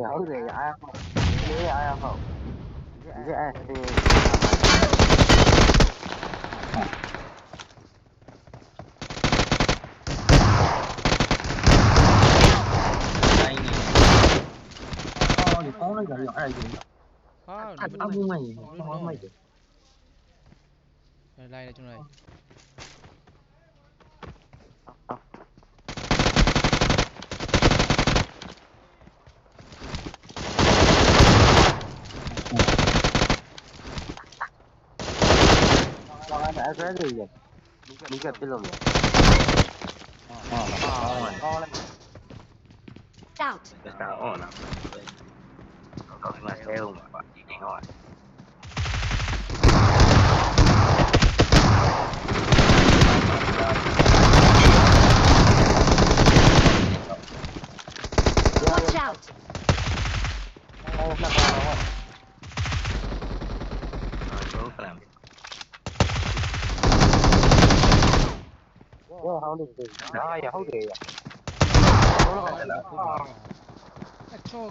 ဟုတ်တယ်အားလေးအားဟုတ်ဒီအဲ့ဒီအော်ဒီကောင်းလိုက်ကြရောအဲ့ဒါကြီး ဟာ အမှုမိုက်ဟောမိုက်တယ် လိုက်တယ်ကျွန်တော်လိုက် အဲ့ဒါလေးရမိကပြလို့မကောင်းလိုက် Out. ဒါအော်လားကောင်းမှဆဲဦးမှာပါဒီငေါ့ Watch out. ဟုတ်ကဲ့ပါဟုတ်ကဲ့ရောဟောင်းနေတယ်ဟာရဟုတ်တယ်ရဟုတ်ကဲ့လား အချော